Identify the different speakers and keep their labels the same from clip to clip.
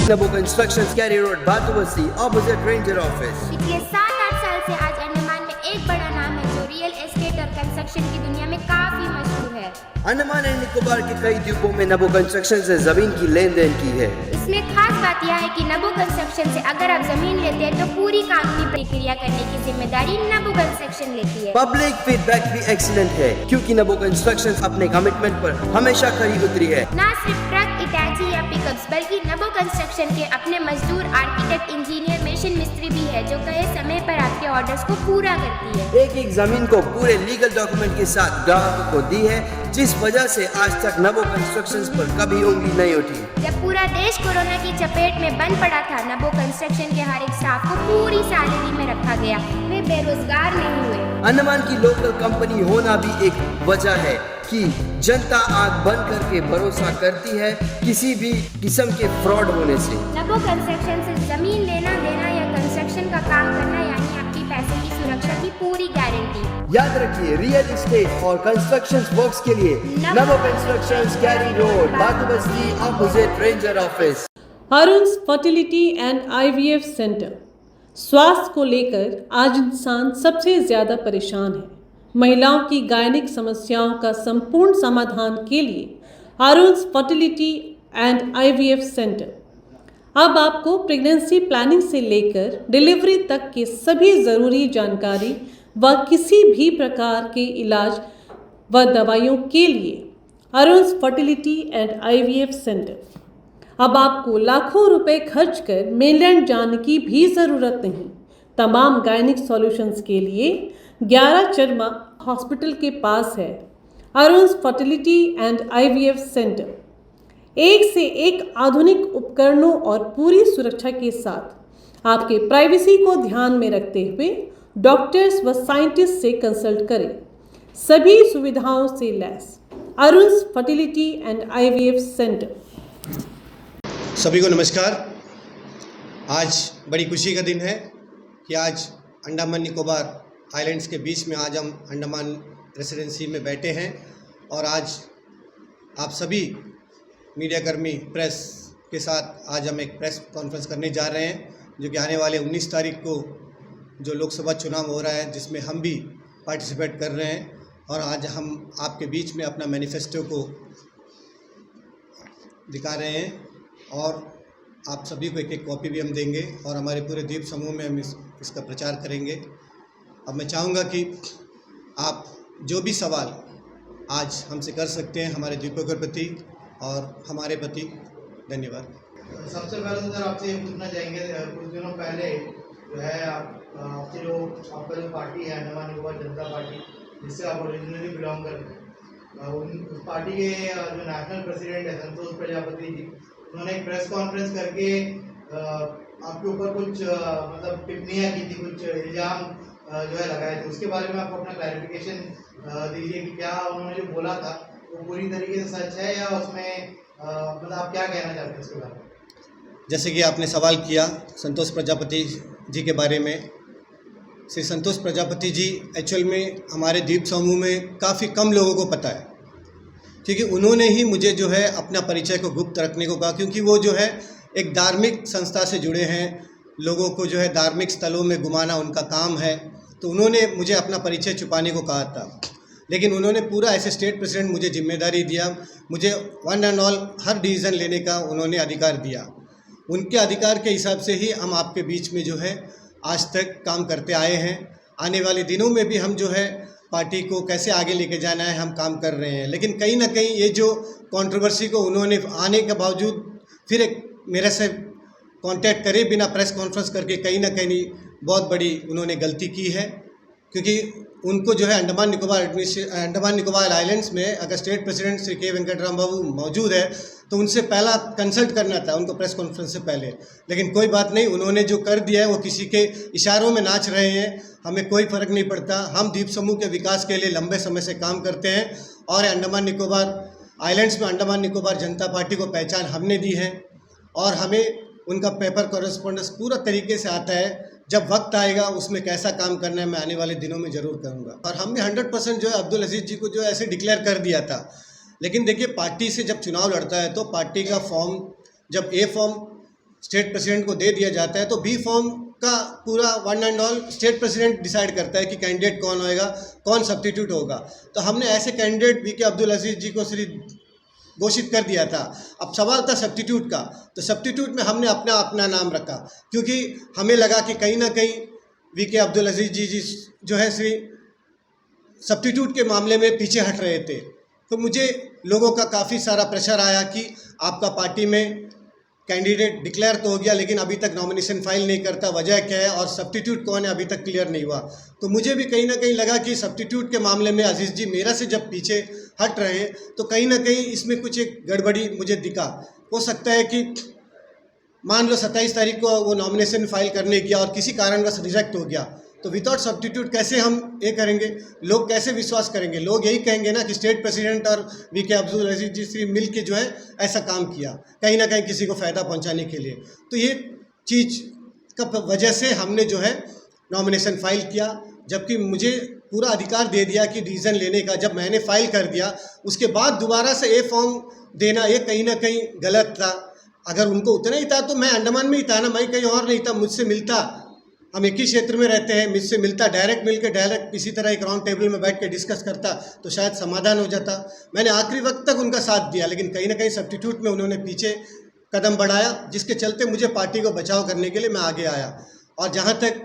Speaker 1: Nabo Constructions, Cary Road, Bhatubasi, opposite Ranger Office.
Speaker 2: पिछले 7-8 साल से आज अंडमान में एक बड़ा नाम है जो रियल एस्टेट और कंस्ट्रक्शन की दुनिया में काफी मशहूर है।
Speaker 1: अंडमान एंड निकोबार के कई द्वीपों में नबो कंस्ट्रक्शन से जमीन की लेन देन की है।
Speaker 2: इसमें खास बात यह है कि नबो कंस्ट्रक्शन से अगर आप जमीन लेते हैं तो पूरी कानूनी प्रक्रिया करने की जिम्मेदारी नबो कंस्ट्रक्शन लेती है।
Speaker 1: पब्लिक फीडबैक भी एक्सीलेंट है क्योंकि नबो कंस्ट्रक्शन अपने कमिटमेंट पर हमेशा खरी उतरी है।
Speaker 2: न सिर्फ ट्रक, इटाची या पिकअप्स बल्कि नबो कंस्ट्रक्शन के अपने मजदूर, आर्किटेक्ट, इंजीनियर, मशीन मिस्त्री भी है जो कहे समय पर आपके ऑर्डर्स को पूरा करती है।
Speaker 1: एक एक जमीन को पूरे लीगल डॉक्यूमेंट के साथ ग्राहकों को दी है, जिस वजह से आज तक नबो कंस्ट्रक्शंस पर कभी उंगली नहीं उठी।
Speaker 2: जब पूरा देश कोरोना की चपेट में बंद पड़ा था, नबो कंस्ट्रक्शन के हर एक स्टाफ को पूरी सैलरी में रखा गया। वे बेरोजगार नहीं हुए।
Speaker 1: अंडमान की लोकल कंपनी होना भी एक वजह है कि जनता आंख बंद करके भरोसा करती है किसी भी किस्म के फ्रॉड होने से।
Speaker 2: नबो कंस्ट्रक्शन से जमीन लेना देना या कंस्ट्रक्शन का काम करना यानी आपकी पैसे की सुरक्षा की पूरी गारंटी।
Speaker 1: याद रखिए, रियल एस्टेट और कंस्ट्रक्शन वर्क्स के लिए नबो कंस्ट्रक्शंस, कैरी road, Batubasti, opposite ranger office.
Speaker 3: Arun's fertility and IVF centre. स्वास्थ्य को लेकर आज इंसान सबसे ज़्यादा परेशान है। महिलाओं की गायनिक समस्याओं का संपूर्ण समाधान के लिए अरुण्स फर्टिलिटी एंड आईवीएफ सेंटर अब आपको प्रेगनेंसी प्लानिंग से लेकर डिलीवरी तक की सभी ज़रूरी जानकारी व किसी भी प्रकार के इलाज व दवाइयों के लिए अरुण्स फर्टिलिटी एंड आईवीएफ सेंटर। अब आपको लाखों रुपए खर्च कर मेनलैंड जाने की भी ज़रूरत नहीं। तमाम गायनिक सॉल्यूशंस के लिए 11 चरमा हॉस्पिटल के पास है अरुण्स फर्टिलिटी एंड आईवीएफ सेंटर। एक से एक आधुनिक उपकरणों और पूरी सुरक्षा के साथ आपके प्राइवेसी को ध्यान में रखते हुए डॉक्टर्स व साइंटिस्ट से कंसल्ट करें। सभी सुविधाओं से lace अरुण्स fertility and IVF centre.
Speaker 4: सभी को नमस्कार। आज बड़ी खुशी का दिन है कि आज अंडमान निकोबार आइलैंड्स के बीच में आज हम अंडमान रेसिडेंसी में बैठे हैं और आज आप सभी मीडियाकर्मी प्रेस के साथ आज हम एक प्रेस कॉन्फ्रेंस करने जा रहे हैं जो कि आने वाले 19 तारीख को जो लोकसभा चुनाव हो रहा है जिसमें हम भी पार्टिसिपेट कर रहे हैं और आज हम आपके बीच में अपना मैनिफेस्टो को दिखा रहे हैं और आप सभी को एक एक कॉपी भी हम देंगे और हमारे पूरे द्वीप समूह में हम इसका प्रचार करेंगे। अब मैं चाहूँगा कि आप जो भी सवाल आज हमसे कर सकते हैं हमारे द्वीपों के प्रति और हमारे प्रति। धन्यवाद।
Speaker 5: सबसे पहले तो सर आपसे ये पूछना चाहेंगे, कुछ दिनों पहले जो है आपसे जो आपका जो पार्टी है अंडमान निकोबार जनता पार्टी जिससे आप ओरिजिनली बिलोंग करते हैं, उस पार्टी के जो नेशनल प्रेसिडेंट है संतोष प्रजापति जी, उन्होंने एक प्रेस कॉन्फ्रेंस करके आपके ऊपर कुछ मतलब टिप्पणियाँ की थी, कुछ इल्ज़ाम जो है लगाए थे। उसके बारे में आप अपना क्लैरिफिकेशन दीजिए कि क्या उन्होंने जो बोला था वो पूरी तरीके से सच है या उसमें मतलब आप क्या कहना चाहते हैं इसके बारे में।
Speaker 4: जैसे कि आपने सवाल किया संतोष प्रजापति जी के बारे में, श्री संतोष प्रजापति जी एक्चुअल में हमारे द्वीप समूह में काफ़ी कम लोगों को पता है क्योंकि उन्होंने ही मुझे जो है अपना परिचय को गुप्त रखने को कहा क्योंकि वो जो है एक धार्मिक संस्था से जुड़े हैं, लोगों को जो है धार्मिक स्थलों में घुमाना उनका काम है, तो उन्होंने मुझे अपना परिचय छुपाने को कहा था। लेकिन उन्होंने पूरा एज ए स्टेट प्रेसिडेंट मुझे जिम्मेदारी दिया, मुझे one and all her decision लेने का उन्होंने अधिकार दिया। उनके अधिकार के हिसाब से ही हम आपके बीच में जो है आज तक काम करते आए हैं। आने वाले दिनों में भी हम जो है पार्टी को कैसे आगे लेके जाना है हम काम कर रहे हैं। लेकिन कहीं ना कहीं ये जो कंट्रोवर्सी को उन्होंने आने के बावजूद फिर एक मेरे से कांटेक्ट करे बिना प्रेस कॉन्फ्रेंस करके कहीं ना कहीं बहुत बड़ी उन्होंने गलती की है क्योंकि उनको जो है अंडमान निकोबार आइलैंड्स में अगर स्टेट प्रेसिडेंट श्री के वेंकटराम बाबू मौजूद है तो उनसे पहला कंसल्ट करना था उनको प्रेस कॉन्फ्रेंस से पहले। लेकिन कोई बात नहीं, उन्होंने जो कर दिया है वो किसी के इशारों में नाच रहे हैं, हमें कोई फ़र्क नहीं पड़ता। हम द्वीप समूह के विकास के लिए लंबे समय से काम करते हैं और अंडमान निकोबार आइलैंड्स में अंडमान निकोबार जनता पार्टी को पहचान हमने दी है और हमें उनका पेपर कॉरेस्पॉन्डेंस पूरा तरीके से आता है। जब वक्त आएगा उसमें कैसा काम करना है मैं आने वाले दिनों में ज़रूर करूँगा। और हमने 100% जो है अब्दुल अजीज़ जी को जो है ऐसे डिक्लेयर कर दिया था। लेकिन देखिए पार्टी से जब चुनाव लड़ता है तो पार्टी का फॉर्म जब ए फॉर्म स्टेट प्रेसिडेंट को दे दिया जाता है तो बी फॉर्म का पूरा one and all state president decide करता है कि कैंडिडेट कौन होएगा, कौन सब्स्टिट्यूट होगा। तो हमने ऐसे कैंडिडेट वी के अब्दुल अजीज़ जी को घोषित कर दिया था। अब सवाल था सब्स्टिट्यूट का, तो सब्स्टिट्यूट में हमने अपना नाम रखा, क्योंकि हमें लगा कि कहीं ना कहीं वी के अब्दुल अजीज़ जी जो है सब्स्टिट्यूट के मामले में पीछे हट रहे थे। तो मुझे लोगों का काफ़ी सारा प्रेशर आया कि आपका पार्टी में कैंडिडेट डिक्लेयर तो हो गया लेकिन अभी तक नॉमिनेशन फाइल नहीं करता, वजह क्या है और सब्स्टिट्यूट कौन है अभी तक क्लियर नहीं हुआ। तो मुझे भी कहीं ना कहीं लगा कि सब्स्टिट्यूट के मामले में अजीज़ जी मेरा से जब पीछे हट रहे हैं तो कहीं ना कहीं इसमें कुछ एक गड़बड़ी मुझे दिखा। हो सकता है कि मान लो 27 तारीख को वो नॉमिनेशन फाइल करने गया और किसी कारणवश रिजेक्ट हो गया, तो विदाउट सब्स्टिट्यूट कैसे हम ये करेंगे, लोग कैसे विश्वास करेंगे। लोग यही कहेंगे ना कि स्टेट प्रेसिडेंट और वी के अब्दुल अजीज़ जी मिल के जो है ऐसा काम किया, कहीं ना कहीं किसी को फ़ायदा पहुंचाने के लिए। तो ये चीज़ का वजह से हमने जो है नॉमिनेशन फाइल किया, जबकि मुझे पूरा अधिकार दे दिया कि डिसीजन लेने का। जब मैंने फाइल कर दिया उसके बाद दोबारा से ए फॉर्म देना ये कहीं ना कहीं गलत था। अगर उनको उतना ही था तो मैं अंडमान में ही था ना, मैं कहीं और नहीं था। मुझसे मिलता, हम एक ही क्षेत्र में रहते हैं, मुझसे मिलता, डायरेक्ट मिलकर डायरेक्ट इसी तरह एक राउंड टेबल में बैठ के डिस्कस करता तो शायद समाधान हो जाता। मैंने आखिरी वक्त तक उनका साथ दिया, लेकिन कहीं ना कहीं सब्स्टिट्यूट में उन्होंने पीछे कदम बढ़ाया, जिसके चलते मुझे पार्टी को बचाव करने के लिए मैं आगे आया। और जहाँ तक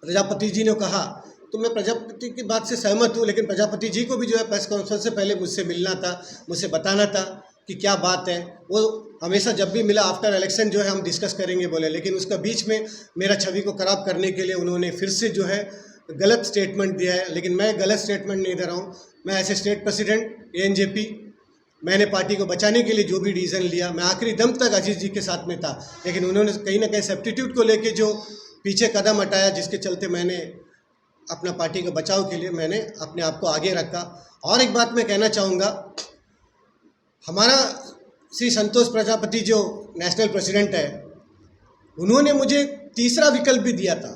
Speaker 4: प्रजापति जी ने कहा तो मैं प्रजापति की बात से सहमत हूँ, लेकिन प्रजापति जी को भी जो है प्रेस कॉन्फ्रेंस से पहले मुझसे मिलना था, मुझसे बताना था कि क्या बात है। वो हमेशा जब भी मिला आफ्टर इलेक्शन जो है हम डिस्कस करेंगे बोले, लेकिन उसका बीच में मेरा छवि को ख़राब करने के लिए उन्होंने फिर से जो है गलत स्टेटमेंट दिया है। लेकिन मैं गलत स्टेटमेंट नहीं दे रहा हूँ। मैं ऐसे स्टेट प्रेसिडेंट ANJP, मैंने पार्टी को बचाने के लिए जो भी डिसीजन लिया, मैं आखिरी दम तक अजीज़ जी के साथ में था, लेकिन उन्होंने कहीं ना कहीं सब्स्टिट्यूट को लेके जो पीछे कदम हटाया, जिसके चलते मैंने अपना पार्टी के बचाव के लिए मैंने अपने आप को आगे रखा। और एक बात मैं कहना चाहूँगा, हमारा श्री संतोष प्रजापति जो नेशनल प्रेसिडेंट है, उन्होंने मुझे तीसरा विकल्प भी दिया था।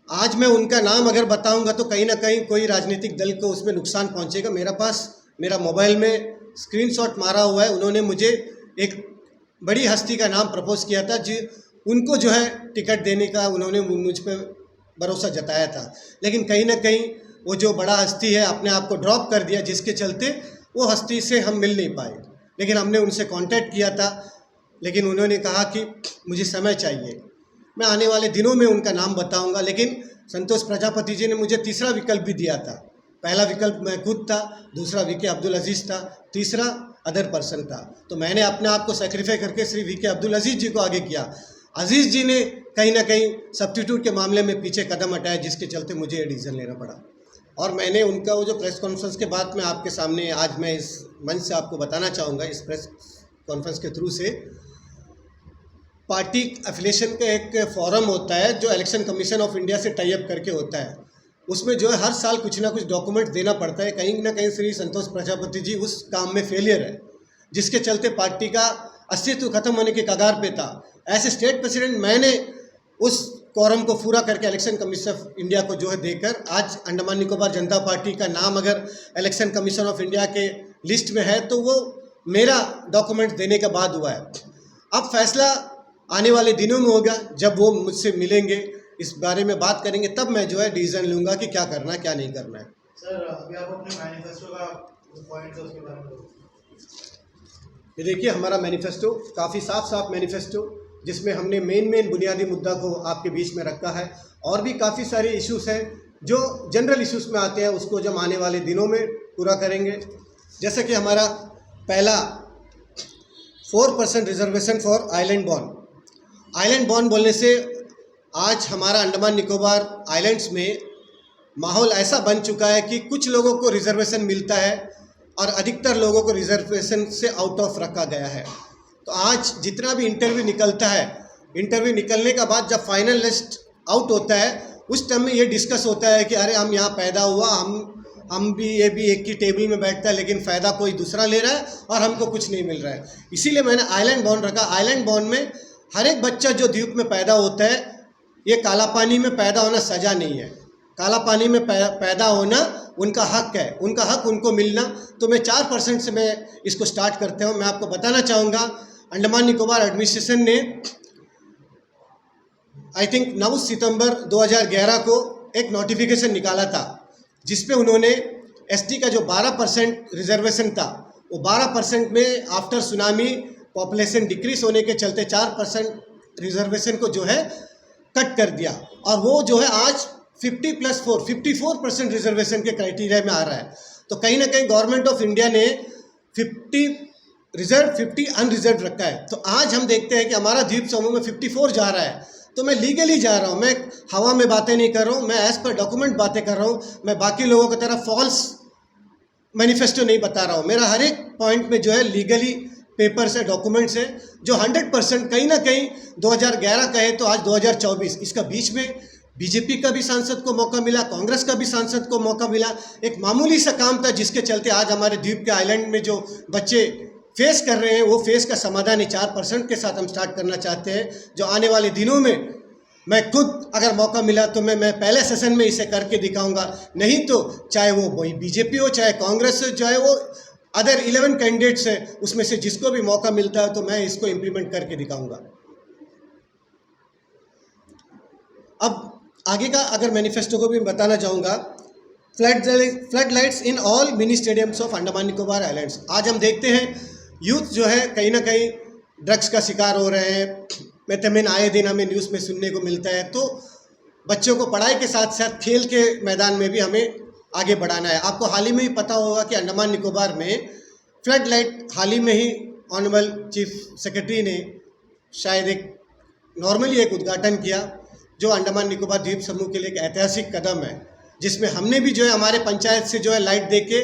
Speaker 4: आज मैं उनका नाम अगर बताऊंगा तो कहीं ना कहीं कोई राजनीतिक दल को उसमें नुकसान पहुंचेगा। मेरा पास मेरा मोबाइल में स्क्रीनशॉट मारा हुआ है। उन्होंने मुझे एक बड़ी हस्ती का नाम प्रपोज किया था, जी उनको जो है टिकट देने का उन्होंने मुझ पर भरोसा जताया था, लेकिन कहीं ना कहीं वो जो बड़ा हस्ती है अपने आप को ड्रॉप कर दिया, जिसके चलते वो हस्ती से हम मिल नहीं पाए। लेकिन हमने उनसे कांटेक्ट किया था, लेकिन उन्होंने कहा कि मुझे समय चाहिए, मैं आने वाले दिनों में उनका नाम बताऊंगा। लेकिन संतोष प्रजापति जी ने मुझे तीसरा विकल्प भी दिया था। पहला विकल्प मैं खुद था, दूसरा वी के अब्दुल अजीज़ था, तीसरा अदर पर्सन था। तो मैंने अपने आप को सेक्रीफाई करके श्री वी के अब्दुल अजीज़ जी को आगे किया। अजीज़ जी ने कहीं ना कहीं सब्स्टिट्यूट के मामले में पीछे कदम हटाया, जिसके चलते मुझे ये डिसीजन लेना पड़ा। और मैंने उनका वो जो प्रेस कॉन्फ्रेंस के बाद में आपके सामने आज मैं इस मंच से आपको बताना चाहूँगा, इस प्रेस कॉन्फ्रेंस के थ्रू से, पार्टी एफिलिएशन का एक फोरम होता है जो इलेक्शन कमीशन ऑफ इंडिया से टाई अप करके होता है। उसमें जो है हर साल कुछ ना कुछ डॉक्यूमेंट देना पड़ता है। कहीं ना कहीं श्री संतोष प्रजापति जी उस काम में फेलियर है, जिसके चलते पार्टी का अस्तित्व खत्म होने के कगार पे था। ऐसे स्टेट प्रेसिडेंट मैंने उस कोरम को पूरा करके इलेक्शन कमीशन ऑफ इंडिया को जो है देकर आज अंडमान निकोबार जनता पार्टी का नाम अगर इलेक्शन कमीशन ऑफ इंडिया के लिस्ट में है तो वो मेरा डॉक्यूमेंट देने के बाद हुआ है। अब फैसला आने वाले दिनों में होगा, जब वो मुझसे मिलेंगे, इस बारे में बात करेंगे, तब मैं जो है डिसीजन लूँगा कि क्या करना है क्या नहीं करना है।
Speaker 5: सर अभी आप अपने मैनिफेस्टो का जो पॉइंट्स है उसके बारे में बताओ।
Speaker 4: ये देखिए हमारा मैनिफेस्टो काफ़ी साफ मैनिफेस्टो, जिसमें हमने मेन बुनियादी मुद्दा को आपके बीच में रखा है। और भी काफ़ी सारे इश्यूज हैं जो जनरल इश्यूज में आते हैं, उसको जब आने वाले दिनों में पूरा करेंगे। जैसे कि हमारा पहला 4% reservation for island born. Island born बोलने से आज हमारा अंडमान निकोबार आइलैंड्स में माहौल ऐसा बन चुका है कि कुछ लोगों को रिजर्वेशन मिलता है और अधिकतर लोगों को रिजर्वेशन से आउट ऑफ रखा गया है। तो आज जितना भी इंटरव्यू निकलता है, इंटरव्यू निकलने का बाद जब फाइनल लिस्ट आउट होता है, उस टाइम में ये डिस्कस होता है कि अरे हम यहाँ पैदा हुआ, हम भी ये भी एक ही टेबल में बैठता है, लेकिन फ़ायदा कोई दूसरा ले रहा है और हमको कुछ नहीं मिल रहा है। इसीलिए मैंने आइलैंड बॉर्न रखा। आइलैंड बॉर्न में हर एक बच्चा जो द्वीप में पैदा होता है, ये काला पानी में पैदा होना सज़ा नहीं है, काला पानी में पैदा होना उनका हक है, उनका हक उनको मिलना। तो मैं 4% से मैं इसको स्टार्ट करते हूँ। मैं आपको बताना चाहूँगा अंडमान निकोबार एडमिनिस्ट्रेशन ने आई थिंक 9 सितंबर 2011 को एक नोटिफिकेशन निकाला था, जिसपे उन्होंने एसटी का जो 12% रिजर्वेशन था, वो 12% में आफ्टर सुनामी पॉपुलेशन डिक्रीज होने के चलते 4% रिजर्वेशन को जो है कट कर दिया, और वो जो है आज 54% रिजर्वेशन के क्राइटेरिया में आ रहा है। तो कहीं ना कहीं गवर्नमेंट ऑफ इंडिया ने 50 रिजर्व 50 अनरिजर्व रखा है। तो आज हम देखते हैं कि हमारा द्वीप समूह में 54 जा रहा है। तो मैं लीगली जा रहा हूँ, मैं हवा में बातें नहीं कर रहा हूँ, मैं एज पर डॉक्यूमेंट बातें कर रहा हूँ, मैं बाकी लोगों की तरह फॉल्स मैनिफेस्टो नहीं बता रहा हूँ। मेरा हर एक पॉइंट में जो है लीगली पेपर्स है, डॉक्यूमेंट्स है, जो 100% कहीं ना कहीं 2011 का है तो आज 2024, इसका बीच में बीजेपी का भी सांसद को मौका मिला, कांग्रेस का भी सांसद को मौका मिला। एक मामूली सा काम था जिसके चलते आज हमारे द्वीप के आइलैंड में जो बच्चे फेस कर रहे हैं, वो फेस का समाधान 4% के साथ हम स्टार्ट करना चाहते हैं, जो आने वाले दिनों में मैं खुद अगर मौका मिला तो मैं पहले सेशन में इसे करके दिखाऊंगा। नहीं तो चाहे वो वही बीजेपी हो, चाहे कांग्रेस हो, चाहे वो अदर 11 कैंडिडेट्स है, उसमें से जिसको भी मौका मिलता है तो मैं इसको इम्प्लीमेंट करके दिखाऊंगा। अब आगे का अगर मैनिफेस्टो को भी बताना चाहूँगा, flood lights in all mini stadiums of Andaman Nicobar islands. आज हम देखते हैं यूथ जो है कहीं ना कहीं ड्रग्स का शिकार हो रहे हैं, मेथाम्फेटामिन आए दिन हमें न्यूज़ में सुनने को मिलता है। तो बच्चों को पढ़ाई के साथ साथ खेल के मैदान में भी हमें आगे बढ़ाना है। आपको हाल ही में ही पता होगा कि अंडमान निकोबार में फ्लड लाइट हाल ही में ही ऑनरेबल चीफ सेक्रेटरी ने शायद एक नॉर्मली एक उद्घाटन किया, जो अंडमान निकोबार द्वीप समूह के लिए एक ऐतिहासिक कदम है, जिसमें हमने भी जो है हमारे पंचायत से जो है लाइट दे के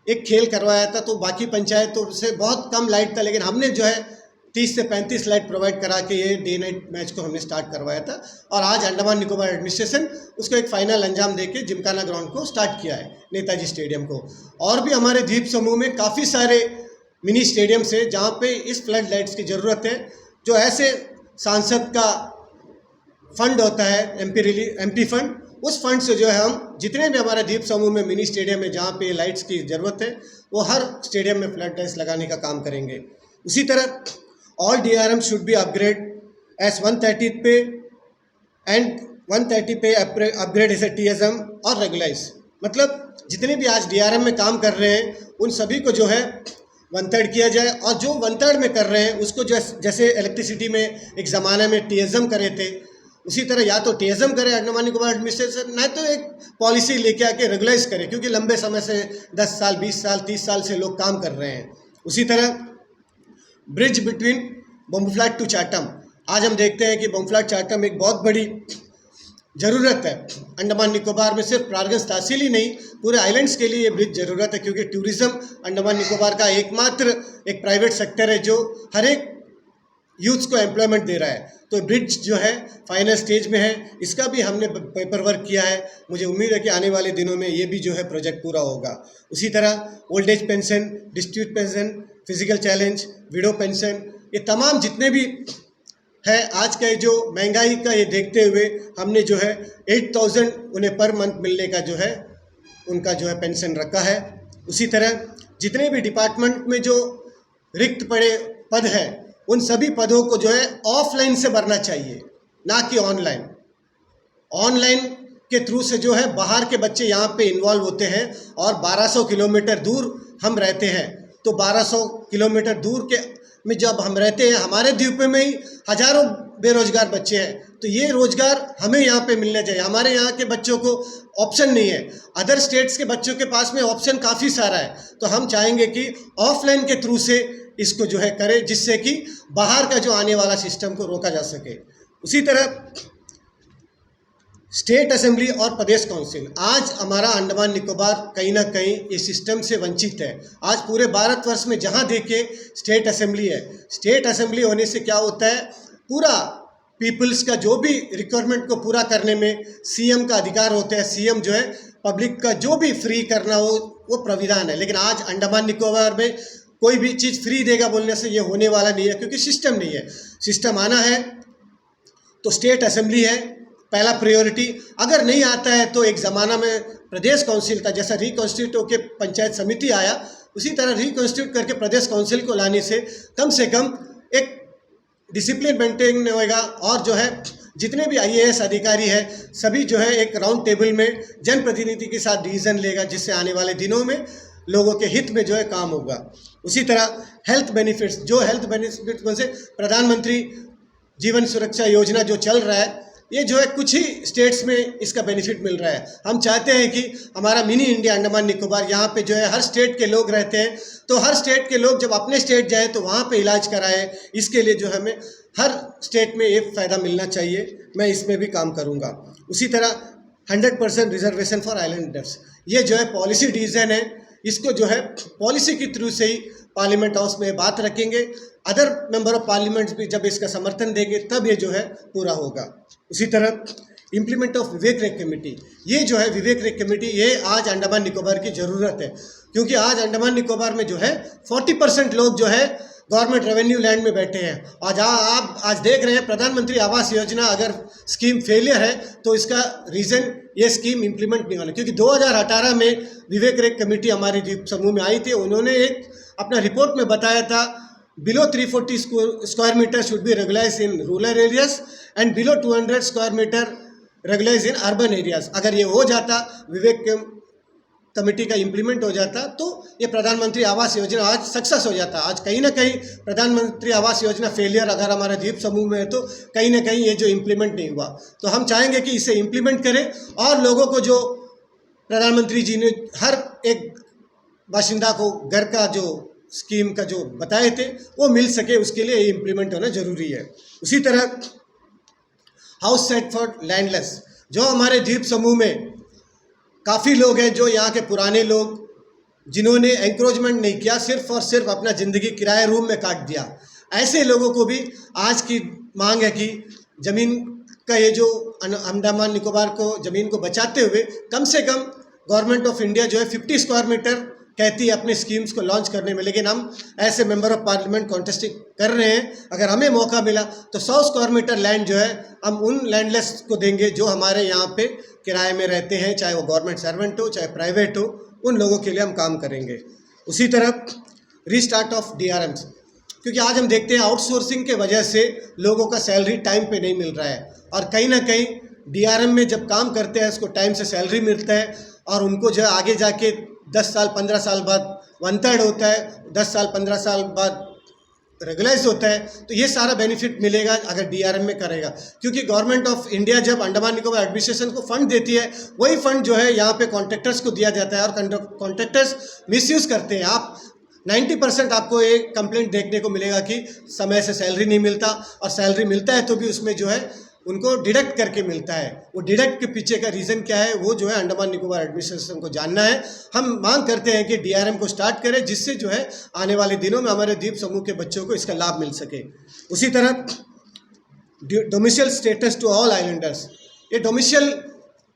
Speaker 4: एक खेल करवाया था। तो बाकी पंचायतों से बहुत कम लाइट था, लेकिन हमने जो है 30 से 35 लाइट प्रोवाइड करा के ये डे नाइट मैच को हमने स्टार्ट करवाया था। और आज अंडमान निकोबार एडमिनिस्ट्रेशन उसको एक फाइनल अंजाम देके जिमखाना ग्राउंड को स्टार्ट किया है, नेताजी स्टेडियम को। और भी हमारे द्वीप समूह में काफ़ी सारे मिनी स्टेडियम्स है जहाँ पे इस फ्लड लाइट्स की ज़रूरत है। जो ऐसे सांसद का फंड होता है, एमपी फंड, उस फंड से जो है हम जितने भी हमारे द्वीप समूह में मिनी स्टेडियम है जहाँ पे लाइट्स की ज़रूरत है, वो हर स्टेडियम में फ्लड लाइट्स लगाने का काम करेंगे। उसी तरह all DRM should be upgrade S 130 पे एंड 130 पे अपग्रेड एस TSM और रेगुलाइज। मतलब जितने भी आज DRM में काम कर रहे हैं उन सभी को जो है 1/3 किया जाए, और जो 1/3 में कर रहे हैं उसको जो जैसे इलेक्ट्रिसिटी में एक ज़माने में TSM करे थे, उसी तरह या तो TSM करे अंडमान निकोबार एडमिनिस्ट्रेशन, नहीं तो एक पॉलिसी लेके आके रेगुलाइज करे, क्योंकि लंबे समय से 10 साल 20 साल 30 साल से लोग काम कर रहे हैं। उसी तरह ब्रिज बिटवीन बम्बूफ्लैट टू चाटम, आज हम देखते हैं कि बम्बूफ्लैट चाटम एक बहुत बड़ी ज़रूरत है। अंडमान निकोबार में सिर्फ प्रारगंज तहसील ही नहीं, पूरे आइलैंड्स के लिए ये ब्रिज ज़रूरत है, क्योंकि टूरिज़्म अंडमान निकोबार का एकमात्र एक प्राइवेट सेक्टर है जो हर एक यूथ्स को एम्प्लॉयमेंट दे रहा है। तो ब्रिज जो है फाइनल स्टेज में है, इसका भी हमने पेपर वर्क किया है। मुझे उम्मीद है कि आने वाले दिनों में ये भी जो है प्रोजेक्ट पूरा होगा। उसी तरह old age pension, distribute pension, physical challenge, window pension, ये तमाम जितने भी है आज का जो महंगाई का ये देखते हुए हमने जो है 8,000 उन्हें पर मंथ मिलने का जो है उनका जो है पेंशन रखा है। उसी तरह जितने भी डिपार्टमेंट में जो रिक्त पड़े पद है उन सभी पदों को जो है ऑफलाइन से भरना चाहिए, ना कि ऑनलाइन। ऑनलाइन के थ्रू से जो है बाहर के बच्चे यहाँ पे इन्वॉल्व होते हैं, और 1200 किलोमीटर दूर हम रहते हैं। तो 1200 किलोमीटर दूर के में जब हम रहते हैं, हमारे द्वीप में ही हज़ारों बेरोजगार बच्चे हैं, तो ये रोजगार हमें यहाँ पे मिलना चाहिए। हमारे यहाँ के बच्चों को ऑप्शन नहीं है, अदर स्टेट्स के बच्चों के पास में ऑप्शन काफ़ी सारा है। तो हम चाहेंगे कि ऑफलाइन के थ्रू से इसको जो है करें, जिससे कि बाहर का जो आने वाला सिस्टम को रोका जा सके। उसी तरह स्टेट असेंबली और प्रदेश काउंसिल, आज हमारा अंडमान निकोबार कहीं ना कहीं इस सिस्टम से वंचित है। आज पूरे भारतवर्ष में जहाँ देखे स्टेट असेंबली है। स्टेट असेंबली होने से क्या होता है, पूरा पीपल्स का जो भी रिक्वायरमेंट को पूरा करने में सीएम का अधिकार होता है। सीएम जो है पब्लिक का जो भी फ्री करना हो वो प्राविधान है, लेकिन आज अंडमान निकोबार में कोई भी चीज़ फ्री देगा बोलने से ये होने वाला नहीं है, क्योंकि सिस्टम नहीं है। सिस्टम आना है तो स्टेट असेंबली है पहला प्रायोरिटी। अगर नहीं आता है तो एक ज़माना में प्रदेश काउंसिल था, जैसा रिकॉन्स्टिट्यूट होकर पंचायत समिति आया, उसी तरह रिकॉन्स्टिट्यूट करके प्रदेश काउंसिल को लाने से कम डिसिप्लिन मेंटेन होएगा और जो है जितने भी IAS अधिकारी है सभी जो है एक राउंड टेबल में जनप्रतिनिधि के साथ डिसीजन लेगा, जिससे आने वाले दिनों में लोगों के हित में जो है काम होगा। उसी तरह हेल्थ बेनिफिट्स, जो हेल्थ बेनिफिट्स में से प्रधानमंत्री जीवन सुरक्षा योजना जो चल रहा है, ये जो है कुछ ही स्टेट्स में इसका बेनिफिट मिल रहा है। हम चाहते हैं कि हमारा मिनी इंडिया अंडमान निकोबार, यहाँ पे जो है हर स्टेट के लोग रहते हैं, तो हर स्टेट के लोग जब अपने स्टेट जाए तो वहाँ पे इलाज कराएं। इसके लिए जो हमें हर स्टेट में ये फ़ायदा मिलना चाहिए, मैं इसमें भी काम करूँगा। उसी तरह 100% रिजर्वेशन फॉर आइलैंडर्स, ये जो है पॉलिसी डिसीजन है, इसको जो है पॉलिसी के थ्रू से ही पार्लियामेंट हाउस में बात रखेंगे, अदर मेंबर ऑफ पार्लियामेंट्स भी जब इसका समर्थन देंगे तब ये जो है पूरा होगा। उसी तरह इम्प्लीमेंट ऑफ विवेक रेक कमेटी, ये जो है विवेक रेक कमेटी, ये आज अंडमान निकोबार की ज़रूरत है, क्योंकि आज अंडमान निकोबार में जो है 40% लोग जो है गवर्नमेंट रेवेन्यू लैंड में बैठे हैं। आप आज देख रहे हैं प्रधानमंत्री आवास योजना अगर स्कीम फेलियर है तो इसका रीज़न ये स्कीम इम्प्लीमेंट नहीं होना, क्योंकि 2018 में विवेक रेक कमेटी हमारे द्वीप समूह में आई थी। उन्होंने एक अपना रिपोर्ट में बताया था below 340 square metre should be regularise in rural areas and below 200 square metre regularise in urban areas. अगर ये हो जाता, विवेक कमेटी का इम्प्लीमेंट हो जाता, तो ये प्रधानमंत्री आवास योजना आज सक्सेस हो जाता। आज कहीं ना कहीं प्रधानमंत्री आवास योजना फेलियर अगर हमारे द्वीप समूह में है तो कहीं ना कहीं ये जो इम्प्लीमेंट नहीं हुआ। तो हम चाहेंगे कि इसे इम्प्लीमेंट करें और लोगों को जो प्रधानमंत्री जी ने हर एक बाशिंदा को घर का जो स्कीम का जो बताए थे वो मिल सके, उसके लिए इम्प्लीमेंट होना ज़रूरी है। उसी तरह हाउस सेट फॉर लैंडलेस, जो हमारे द्वीप समूह में काफ़ी लोग हैं जो यहाँ के पुराने लोग जिन्होंने एंक्रोचमेंट नहीं किया, सिर्फ और सिर्फ अपना ज़िंदगी किराए रूम में काट दिया, ऐसे लोगों को भी आज की मांग है कि ज़मीन का ये जो अंडमान निकोबार को ज़मीन को बचाते हुए कम से कम गवर्नमेंट ऑफ इंडिया जो है 50 स्क्वायर मीटर कहती है अपने स्कीम्स को लॉन्च करने में, लेकिन हम ऐसे मेंबर ऑफ पार्लियामेंट कॉन्टेस्टिंग कर रहे हैं। अगर हमें मौका मिला तो 100 स्क्वायर मीटर लैंड जो है हम उन लैंडलेस को देंगे जो हमारे यहाँ पे किराए में रहते हैं, चाहे वो गवर्नमेंट सर्वेंट हो चाहे प्राइवेट हो, उन लोगों के लिए हम काम करेंगे। उसी तरह रीस्टार्ट ऑफ DRMs, क्योंकि आज हम देखते हैं आउटसोर्सिंग के वजह से लोगों का सैलरी टाइम पे नहीं मिल रहा है, और कहीं ना कहीं DRM में जब काम करते हैं उसको टाइम से सैलरी मिलता है और उनको जो है आगे जाके 10 साल 15 साल बाद 1/3 होता है, 10 साल 15 साल बाद रेगुलाइज होता है। तो ये सारा बेनिफिट मिलेगा अगर DRM में करेगा, क्योंकि गवर्नमेंट ऑफ इंडिया जब अंडमान निकोबार एडमिनिस्ट्रेशन को फंड देती है वही फंड जो है यहाँ पे कॉन्ट्रैक्टर्स को दिया जाता है, और कॉन्ट्रैक्टर्स मिसयूज़ करते हैं। आप 90% आपको एक कंप्लेंट देखने को मिलेगा कि समय से सैलरी नहीं मिलता, और सैलरी मिलता है तो भी उसमें जो है उनको डिडक्ट करके मिलता है। वो डिडक्ट के पीछे का रीज़न क्या है वो जो है अंडमान निकोबार एडमिनिस्ट्रेशन को जानना है। हम मांग करते हैं कि DRM को स्टार्ट करें, जिससे जो है आने वाले दिनों में हमारे द्वीप समूह के बच्चों को इसका लाभ मिल सके। उसी तरह domicile status to all islanders, ये डोमिसाइल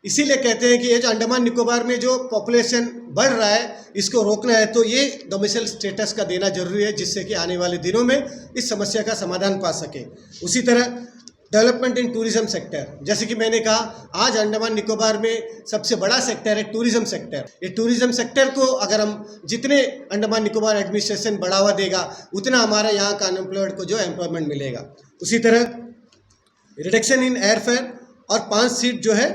Speaker 4: इसीलिए कहते हैं कि ये जो अंडमान निकोबार में जो पॉपुलेशन बढ़ रहा है इसको रोकना है, तो ये डोमिसाइल स्टेटस का देना जरूरी है, जिससे कि आने वाले दिनों में इस समस्या का समाधान पा सके। उसी तरह डेवलपमेंट इन टूरिज्म सेक्टर, जैसे कि मैंने कहा आज अंडमान निकोबार में सबसे बड़ा सेक्टर है टूरिज्म सेक्टर। ये टूरिज्म सेक्टर को अगर हम जितने अंडमान निकोबार एडमिनिस्ट्रेशन बढ़ावा देगा उतना हमारा यहाँ का अनएम्प्लॉयड को जो एम्प्लॉयमेंट मिलेगा। उसी तरह रिडक्शन इन एयरफेयर और 5 सीट जो है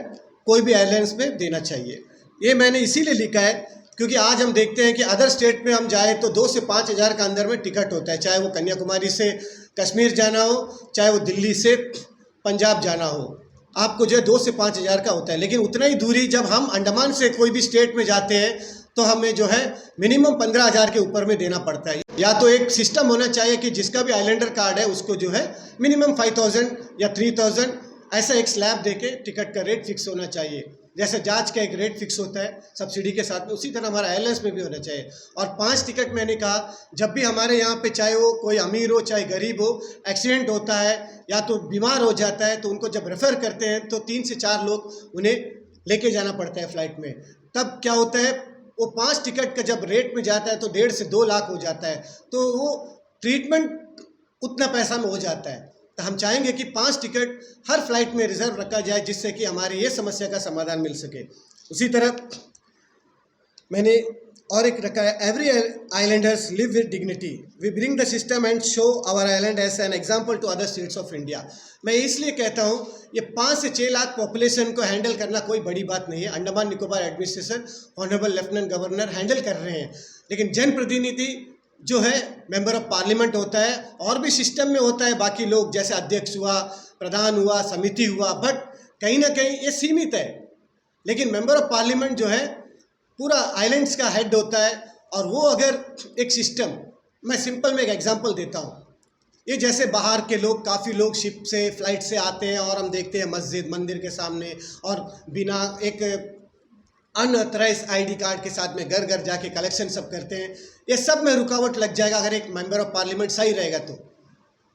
Speaker 4: कोई भी एयरलाइंस में देना चाहिए। ये मैंने इसीलिए लिखा है क्योंकि आज हम देखते हैं कि अदर स्टेट में हम जाए तो 2 से 5 हज़ार का अंदर में टिकट होता है, चाहे वो कन्याकुमारी से कश्मीर जाना हो चाहे वो दिल्ली से पंजाब जाना हो, आपको जो है 2 से 5 हज़ार का होता है। लेकिन उतना ही दूरी जब हम अंडमान से कोई भी स्टेट में जाते हैं तो हमें जो है मिनिमम 15 हज़ार के ऊपर में देना पड़ता है। या तो एक सिस्टम होना चाहिए कि जिसका भी आइलैंडर कार्ड है उसको जो है मिनिमम 5000 या 3000 ऐसा एक स्लैब देके टिकट का रेट फिक्स होना चाहिए। जैसे जहाज का एक रेट फिक्स होता है सब्सिडी के साथ में, उसी तरह हमारा एयरलाइंस में भी होना चाहिए। और 5 टिकट मैंने कहा, जब भी हमारे यहाँ पे चाहे वो कोई अमीर हो चाहे गरीब हो, एक्सीडेंट होता है या तो बीमार हो जाता है तो उनको जब रेफ़र करते हैं तो 3 से 4 लोग उन्हें लेके जाना पड़ता है फ़्लाइट में। तब क्या होता है, वो 5 टिकट का जब रेट में जाता है तो 1.5 से 2 लाख हो जाता है, तो वो ट्रीटमेंट उतना पैसा में हो जाता है। तो हम चाहेंगे कि 5 टिकट हर फ्लाइट में रिजर्व रखा जाए, जिससे कि हमारी ये समस्या का समाधान मिल सके। उसी तरह मैंने और एक रखा है every islanders live with dignity, we bring the system and show our island as an example to other states of India. मैं इसलिए कहता हूँ ये 5 से 6 लाख पॉपुलेशन को हैंडल करना कोई बड़ी बात नहीं है। Andaman Nicobar administration honourable lieutenant governor handle कर रहे हैं, लेकिन जनप्रतिनिधि जो है मेंबर ऑफ पार्लियामेंट होता है और भी सिस्टम में होता है, बाकी लोग जैसे अध्यक्ष हुआ, प्रधान हुआ, समिति हुआ, बट कहीं ना कहीं ये सीमित है। लेकिन मेंबर ऑफ पार्लियामेंट जो है पूरा आइलैंड्स का हेड होता है, और वो अगर एक सिस्टम, मैं सिंपल में एक एग्जांपल देता हूँ, ये जैसे बाहर के लोग, काफ़ी लोग शिप से फ्लाइट से आते हैं और हम देखते हैं मस्जिद मंदिर के सामने और बिना एक अनऑथराइज आईडी कार्ड के साथ में घर घर जाके कलेक्शन सब करते हैं। ये सब में रुकावट लग जाएगा अगर एक मेंबर ऑफ पार्लियामेंट सही रहेगा तो।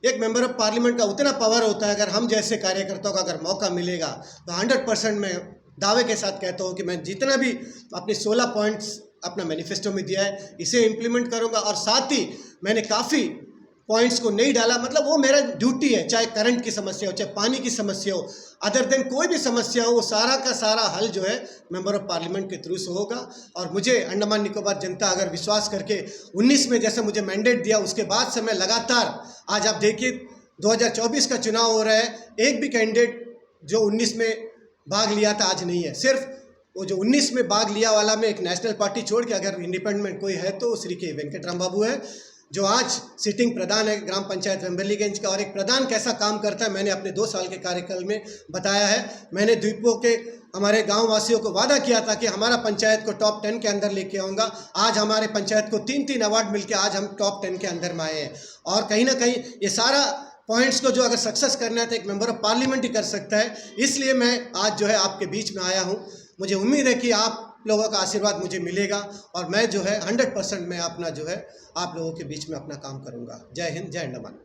Speaker 4: एक मेंबर ऑफ पार्लियामेंट का उतना पावर होता है, अगर हम जैसे कार्यकर्ताओं का अगर मौका मिलेगा तो 100% मैं दावे के साथ कहता हूँ कि मैं जितना भी अपने 16 पॉइंट्स अपना मैनिफेस्टो में दिया है इसे इम्प्लीमेंट करूँगा। और साथ ही मैंने काफ़ी पॉइंट्स को नहीं डाला, मतलब वो मेरा ड्यूटी है, चाहे करंट की समस्या हो, चाहे पानी की समस्या हो, अदर देन कोई भी समस्या हो, वो सारा का सारा हल जो है मेंबर ऑफ पार्लियामेंट के थ्रू से होगा। और मुझे अंडमान निकोबार जनता अगर विश्वास करके 19 में जैसे मुझे मैंडेट दिया, उसके बाद से मैं लगातार, आज आप देखिए 2024 का चुनाव हो रहा है, एक भी कैंडिडेट जो 19 में भाग लिया था आज नहीं है। सिर्फ वो जो 19 में भाग लिया वाला में एक नेशनल पार्टी छोड़ के अगर इंडिपेंडेंट कोई है तो श्री के वेंकटराम बाबू है, जो आज सिटिंग प्रधान है ग्राम पंचायत वेम्बर्लीगंज का। और एक प्रधान कैसा काम करता है मैंने अपने 2 साल के कार्यकाल में बताया है। मैंने द्वीपों के हमारे गांव वासियों को वादा किया था कि हमारा पंचायत को टॉप 10 के अंदर लेके आऊँगा। आज हमारे पंचायत को 3-3 अवार्ड मिलके आज हम टॉप 10 के अंदर में आए हैं। और कहीं ना कहीं ये सारा पॉइंट्स को जो अगर सक्सेस करना है तो एक मेंबर ऑफ पार्लियामेंट ही कर सकता है। इसलिए मैं आज जो है आपके बीच में आया हूँ। मुझे उम्मीद है कि आप लोगों का आशीर्वाद मुझे मिलेगा और मैं जो है 100% मैं अपना जो है आप लोगों के बीच में अपना काम करूँगा। जय हिंद, जय अंडमान।